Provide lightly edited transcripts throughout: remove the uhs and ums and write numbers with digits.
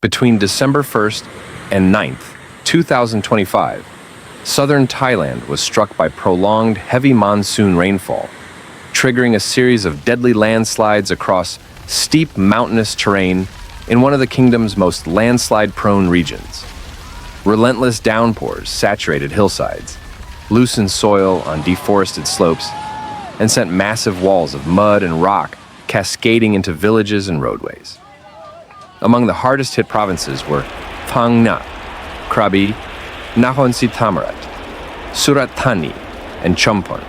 Between December 1st and 9th, 2025, southern Thailand was struck by prolonged heavy monsoon rainfall, triggering a series of deadly landslides across steep mountainous terrain in one of the kingdom's most landslide-prone regions. Relentless downpours saturated hillsides, loosened soil on deforested slopes, and sent massive walls of mud and rock cascading into villages and roadways. Among the hardest-hit provinces were Phang Nga, Krabi, Nakhon Si Thammarat, Surat Thani, and Chumphon.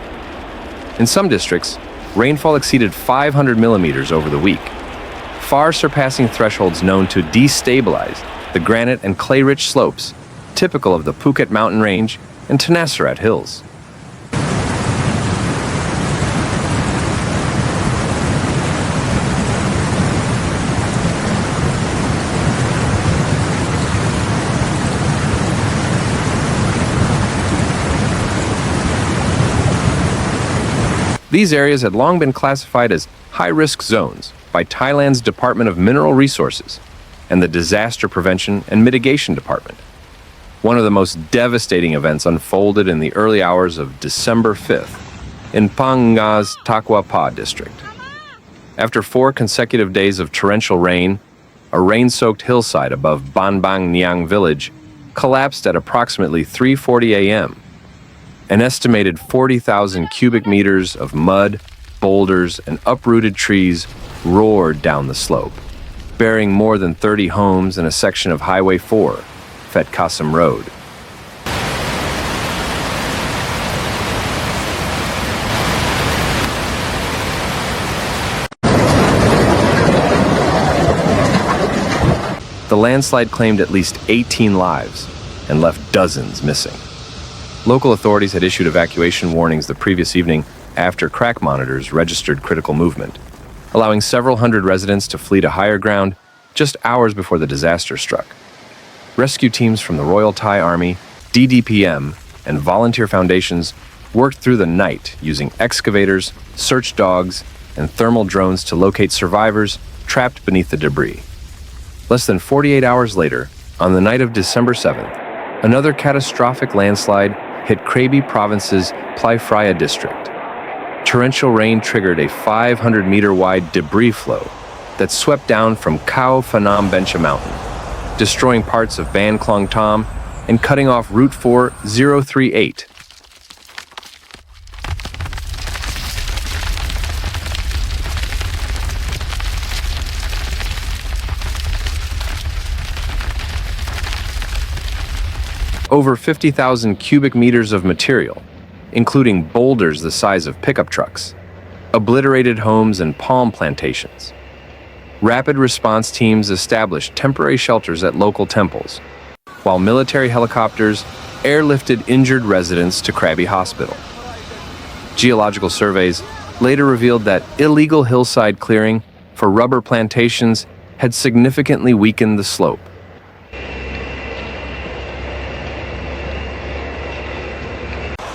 In some districts, rainfall exceeded 500 millimeters over the week, far surpassing thresholds known to destabilize the granite and clay-rich slopes typical of the Phuket mountain range and Tenasserat hills. These areas had long been classified as high-risk zones by Thailand's Department of Mineral Resources and the Disaster Prevention and Mitigation Department. One of the most devastating events unfolded in the early hours of December 5th in Phang Nga's Takwa Pa district. After 4 consecutive days of torrential rain, a rain-soaked hillside above Ban Bang Niang village collapsed at approximately 3:40 a.m. An estimated 40,000 cubic meters of mud, boulders, and uprooted trees roared down the slope, burying more than 30 homes and a section of Highway 4, Phet Kassim Road. The landslide claimed at least 18 lives and left dozens missing. Local authorities had issued evacuation warnings the previous evening after crack monitors registered critical movement, allowing several hundred residents to flee to higher ground just hours before the disaster struck. Rescue teams from the Royal Thai Army, DDPM, and volunteer foundations worked through the night using excavators, search dogs, and thermal drones to locate survivors trapped beneath the debris. Less than 48 hours later, on the night of December 7th, another catastrophic landslide hit Krabi province's Pleiphraia district. Torrential rain triggered a 500-meter-wide debris flow that swept down from Khao Phanom Bencha Mountain, destroying parts of Ban Klong Tom and cutting off Route 4038. Over 50,000 cubic meters of material, including boulders the size of pickup trucks, obliterated homes and palm plantations. Rapid response teams established temporary shelters at local temples, while military helicopters airlifted injured residents to Krabi Hospital. Geological surveys later revealed that illegal hillside clearing for rubber plantations had significantly weakened the slope.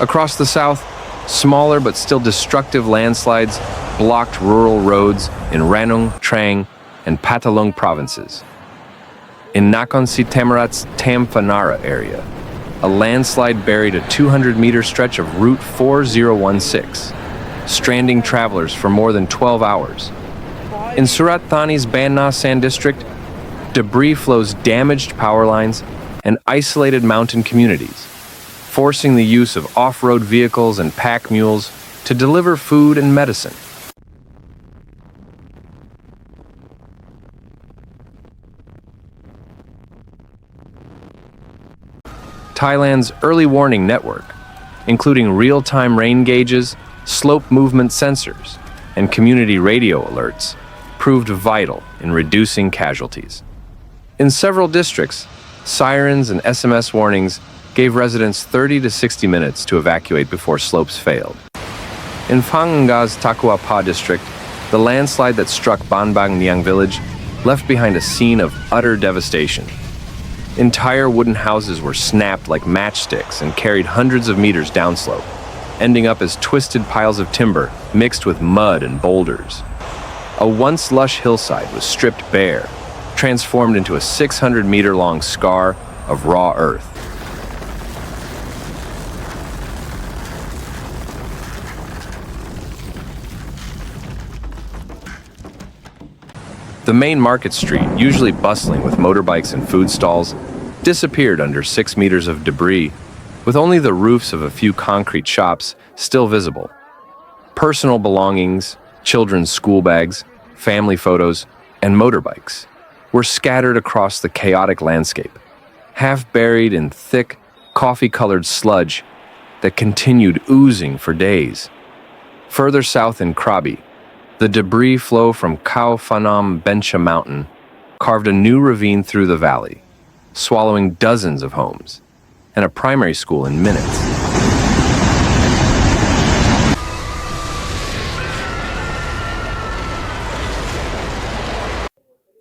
Across the south, smaller but still destructive landslides blocked rural roads in Ranong, Trang, and Patalong provinces. In Nakhon Si Thammarat's Tamphanara area, a landslide buried a 200-meter stretch of Route 4016, stranding travelers for more than 12 hours. In Surat Thani's Ban Na San district, debris flows damaged power lines and isolated mountain communities, forcing the use of off-road vehicles and pack mules to deliver food and medicine. Thailand's early warning network, including real-time rain gauges, slope movement sensors, and community radio alerts, proved vital in reducing casualties. In several districts, sirens and SMS warnings gave residents 30 to 60 minutes to evacuate before slopes failed. In Phang Nga's Takwa Pa district, the landslide that struck Ban Bang Niang village left behind a scene of utter devastation. Entire wooden houses were snapped like matchsticks and carried hundreds of meters downslope, ending up as twisted piles of timber mixed with mud and boulders. A once lush hillside was stripped bare, transformed into a 600-meter-long scar of raw earth. The main market street, usually bustling with motorbikes and food stalls, disappeared under 6 meters of debris, with only the roofs of a few concrete shops still visible. Personal belongings, children's school bags, family photos, and motorbikes were scattered across the chaotic landscape, half buried in thick, coffee-colored sludge that continued oozing for days. Further south in Krabi, the debris flow from Khao Phanom Bencha Mountain carved a new ravine through the valley, swallowing dozens of homes and a primary school in minutes.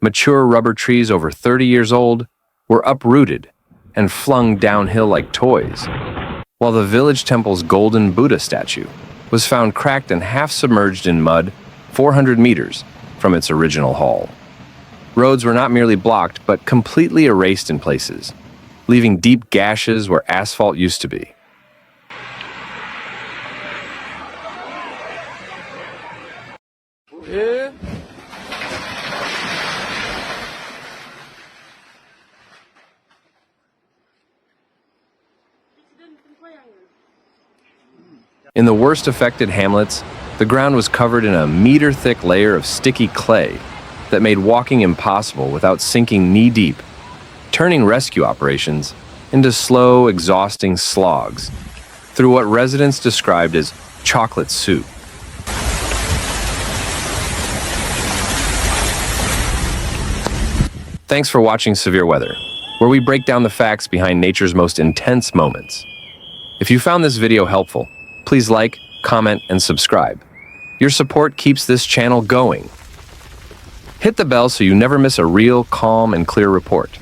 Mature rubber trees over 30 years old were uprooted and flung downhill like toys, while the village temple's golden Buddha statue was found cracked and half submerged in mud 400 meters from its original hall. Roads were not merely blocked, but completely erased in places, leaving deep gashes where asphalt used to be. In the worst affected hamlets, the ground was covered in a meter-thick layer of sticky clay that made walking impossible without sinking knee-deep, turning rescue operations into slow, exhausting slogs through what residents described as chocolate soup. Thanks for watching Severe Weather, where we break down the facts behind nature's most intense moments. If you found this video helpful, please like, comment, and subscribe. Your support keeps this channel going. Hit the bell so you never miss a real, calm, and clear report.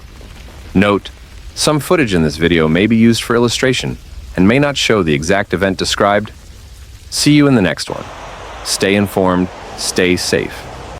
Note, some footage in this video may be used for illustration and may not show the exact event described. See you in the next one. Stay informed, stay safe.